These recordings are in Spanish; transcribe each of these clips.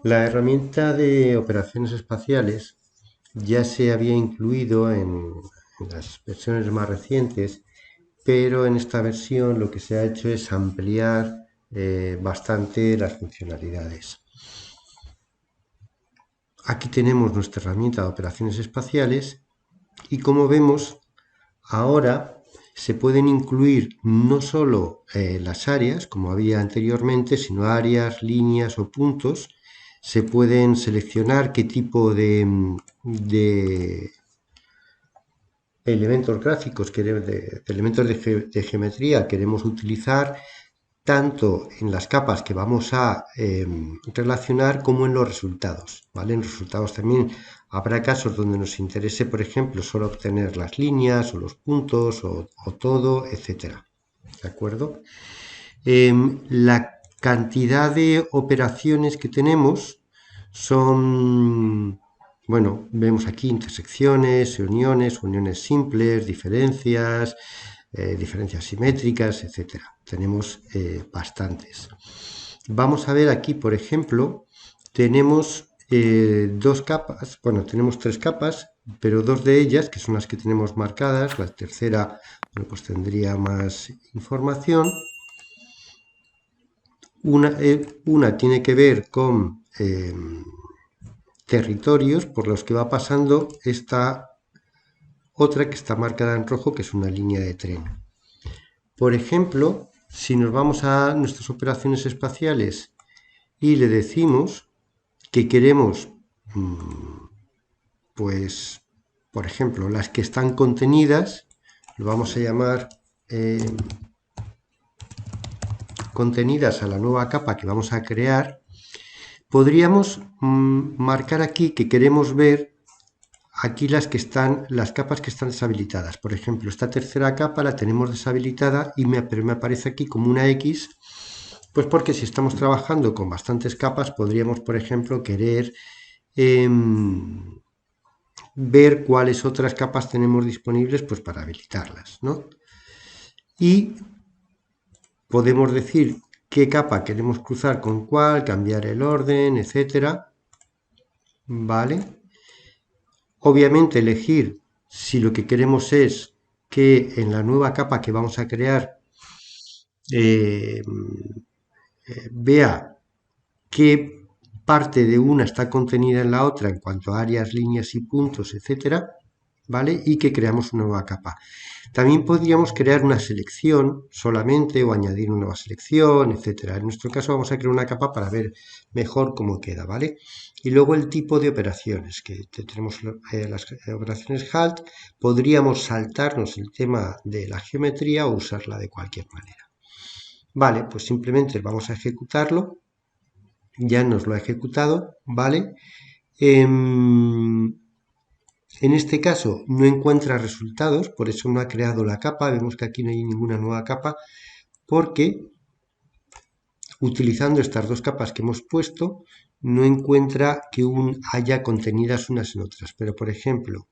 La herramienta de operaciones espaciales ya se había incluido en las versiones más recientes, pero en esta versión lo que se ha hecho es ampliar bastante las funcionalidades. Aquí tenemos nuestra herramienta de operaciones espaciales y, como vemos, ahora se pueden incluir no solo las áreas, como había anteriormente, sino áreas, líneas o puntos. Se pueden seleccionar qué tipo de elementos gráficos, de elementos de geometría queremos utilizar, tanto en las capas que vamos a relacionar como en los resultados, ¿vale? En los resultados también habrá casos donde nos interese, por ejemplo, solo obtener las líneas o los puntos o todo, etcétera, ¿de acuerdo? La cantidad de operaciones que tenemos son, bueno, vemos aquí intersecciones, uniones simples, diferencias, diferencias simétricas, etcétera. Tenemos bastantes. Vamos a ver aquí, por ejemplo, tenemos dos capas, bueno, tenemos tres capas, pero dos de ellas, que son las que tenemos marcadas, la tercera, bueno, pues tendría más información. Una tiene que ver con territorios por los que va pasando esta otra que está marcada en rojo, que es una línea de tren. Por ejemplo, si nos vamos a nuestras operaciones espaciales y le decimos que queremos, pues, por ejemplo, las que están contenidas, lo vamos a llamar contenidas a la nueva capa que vamos a crear, podríamos marcar aquí que queremos ver aquí las capas que están deshabilitadas. Por ejemplo, esta tercera capa la tenemos deshabilitada pero me aparece aquí como una X, pues porque si estamos trabajando con bastantes capas podríamos, por ejemplo, querer ver cuáles otras capas tenemos disponibles, pues para habilitarlas, ¿no? Y podemos decir qué capa queremos cruzar con cuál, cambiar el orden, etcétera, ¿vale? Obviamente elegir si lo que queremos es que en la nueva capa que vamos a crear vea qué parte de una está contenida en la otra en cuanto a áreas, líneas y puntos, etcétera, ¿vale? Y que creamos una nueva capa. También podríamos crear una selección solamente o añadir una nueva selección, etcétera. En nuestro caso vamos a crear una capa para ver mejor cómo queda, ¿vale? Y luego el tipo de operaciones, que tenemos las operaciones HALT, podríamos saltarnos el tema de la geometría o usarla de cualquier manera. Vale, pues simplemente vamos a ejecutarlo. Ya nos lo ha ejecutado, ¿vale? En este caso no encuentra resultados, por eso no ha creado la capa. Vemos que aquí no hay ninguna nueva capa, porque utilizando estas dos capas que hemos puesto, no encuentra que haya contenidas unas en otras. Pero, por ejemplo,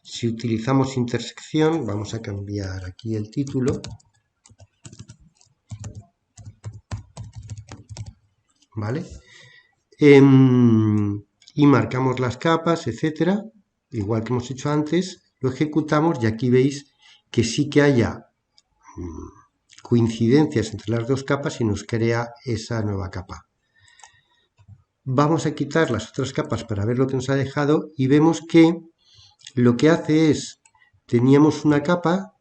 si utilizamos intersección, vamos a cambiar aquí el título, ¿vale? Y marcamos las capas, etcétera, igual que hemos hecho antes, lo ejecutamos y aquí veis que sí que haya coincidencias entre las dos capas y nos crea esa nueva capa. Vamos a quitar las otras capas para ver lo que nos ha dejado y vemos que lo que hace es, teníamos una capa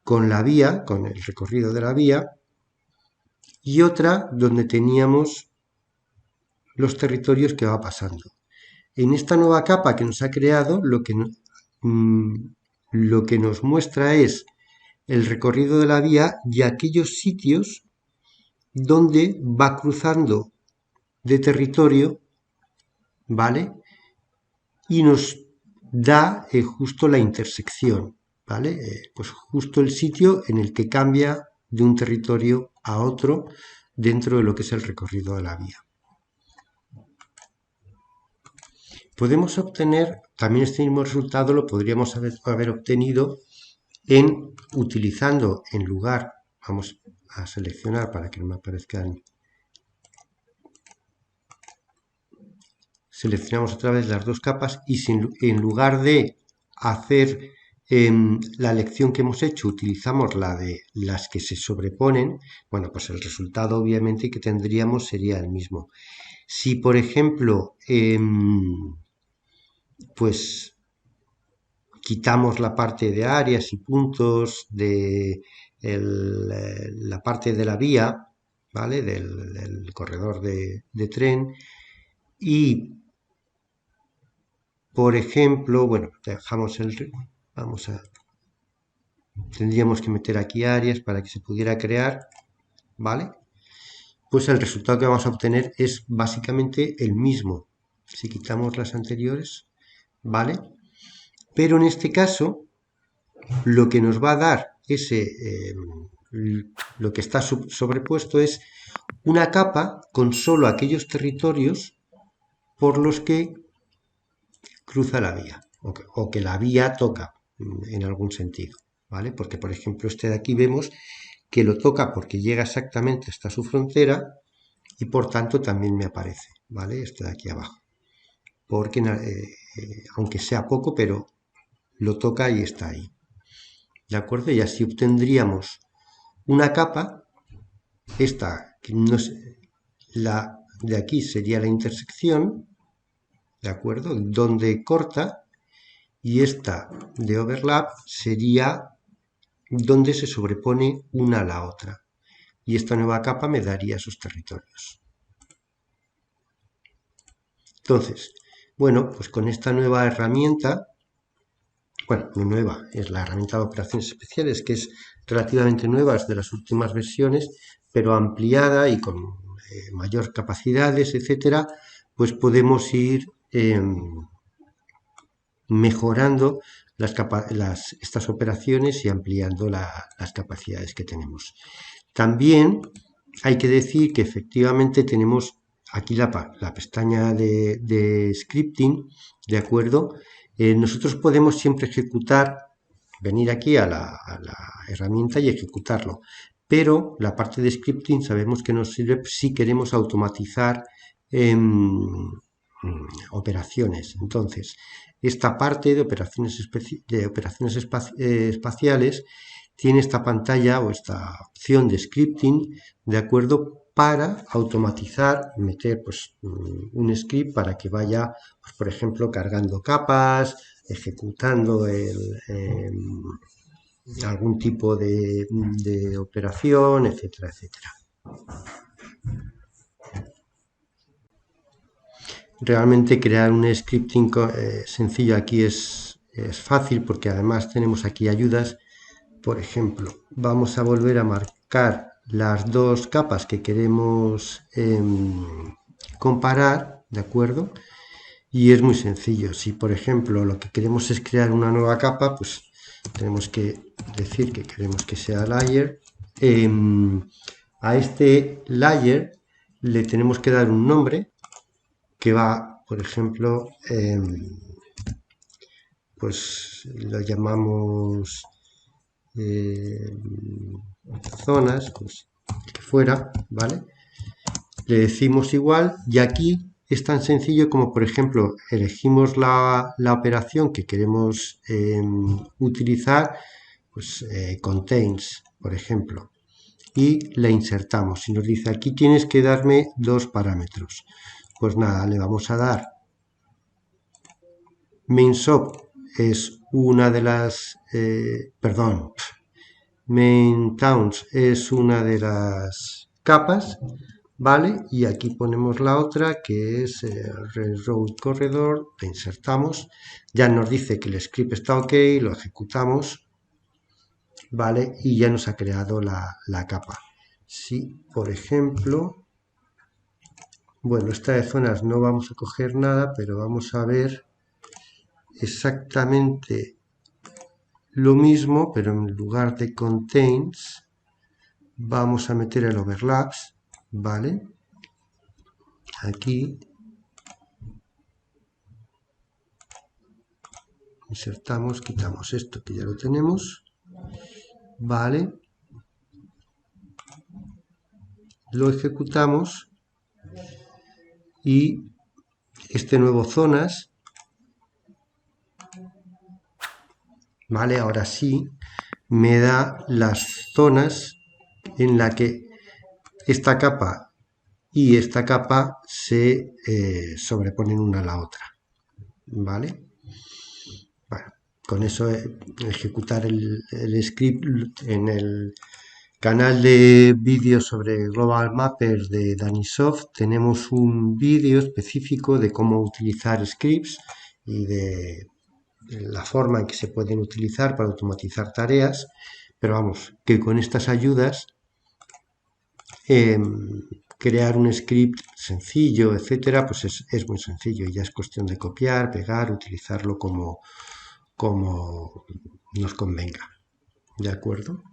con la vía, con el recorrido de la vía, y otra donde teníamos los territorios que va pasando. En esta nueva capa que nos ha creado, lo que nos muestra es el recorrido de la vía y aquellos sitios donde va cruzando de territorio, ¿vale? Y nos da justo la intersección, ¿vale? Pues justo el sitio en el que cambia de un territorio a otro dentro de lo que es el recorrido de la vía. Podemos obtener, también este mismo resultado lo podríamos haber obtenido en utilizando en lugar, vamos a seleccionar para que no me aparezcan, seleccionamos otra vez las dos capas y en lugar de hacer la elección que hemos hecho, utilizamos la de las que se sobreponen, bueno, pues el resultado obviamente que tendríamos sería el mismo. Si, por ejemplo, pues quitamos la parte de áreas y puntos de la parte de la vía, ¿vale? Del corredor de tren y, por ejemplo, bueno, dejamos vamos a, tendríamos que meter aquí áreas para que se pudiera crear, ¿vale? Pues el resultado que vamos a obtener es básicamente el mismo. Si quitamos las anteriores, ¿vale? Pero en este caso, lo que nos va a dar lo que está sobrepuesto es una capa con solo aquellos territorios por los que cruza la vía o que la vía toca en algún sentido, ¿vale? Porque, por ejemplo, este de aquí vemos que lo toca porque llega exactamente hasta su frontera y por tanto también me aparece, ¿vale? Este de aquí abajo. Porque, aunque sea poco, pero lo toca y está ahí. ¿De acuerdo? Y así obtendríamos una capa, esta, que no es, la de aquí sería la intersección, ¿de acuerdo? Donde corta, y esta de overlap sería donde se sobrepone una a la otra. Y esta nueva capa me daría esos territorios. Entonces, bueno, pues con esta nueva herramienta, bueno, no nueva, es la herramienta de operaciones especiales, que es relativamente nueva, es de las últimas versiones, pero ampliada y con mayor capacidades, etcétera, pues podemos ir mejorando estas operaciones y ampliando las capacidades que tenemos. También hay que decir que efectivamente tenemos aquí la pestaña de scripting, ¿de acuerdo? Nosotros podemos siempre venir aquí a la herramienta y ejecutarlo, pero la parte de scripting sabemos que nos sirve si queremos automatizar operaciones. Entonces, esta parte de operaciones espaciales tiene esta pantalla o esta opción de scripting, ¿de acuerdo? Para automatizar, meter pues un script para que vaya, pues, por ejemplo, cargando capas, ejecutando algún tipo de operación, etcétera, etcétera. Realmente crear un scripting sencillo aquí es fácil porque además tenemos aquí ayudas. Por ejemplo, vamos a volver a marcar las dos capas que queremos comparar, ¿de acuerdo? Y es muy sencillo. Si, por ejemplo, lo que queremos es crear una nueva capa, pues tenemos que decir que queremos que sea layer. A este layer le tenemos que dar un nombre que va, por ejemplo, pues lo llamamos zonas, pues que fuera, ¿vale? Le decimos igual y aquí es tan sencillo como, por ejemplo, elegimos la operación que queremos utilizar, pues contains, por ejemplo, y la insertamos. Y nos dice, aquí tienes que darme dos parámetros. Pues nada, le vamos a dar mainSop es una de las, main towns es una de las capas, ¿vale? Y aquí ponemos la otra que es Railroad Corridor, la insertamos, ya nos dice que el script está ok, lo ejecutamos, ¿vale? Y ya nos ha creado la capa. Si, por ejemplo, bueno, esta de zonas no vamos a coger nada, pero vamos a ver exactamente lo mismo, pero en lugar de contains vamos a meter el overlaps, ¿vale? Aquí insertamos, quitamos esto que ya lo tenemos ¿vale? Lo ejecutamos y este nuevo zonas, ¿vale? Ahora sí me da las zonas en la que esta capa y esta capa se sobreponen una a la otra, ¿vale? Bueno, con eso ejecutar el script en el canal de vídeos sobre Global Mappers de Danisoft. Tenemos un vídeo específico de cómo utilizar scripts y de la forma en que se pueden utilizar para automatizar tareas, pero vamos, que con estas ayudas crear un script sencillo, etcétera, pues es muy sencillo y ya es cuestión de copiar, pegar, utilizarlo como nos convenga. ¿De acuerdo?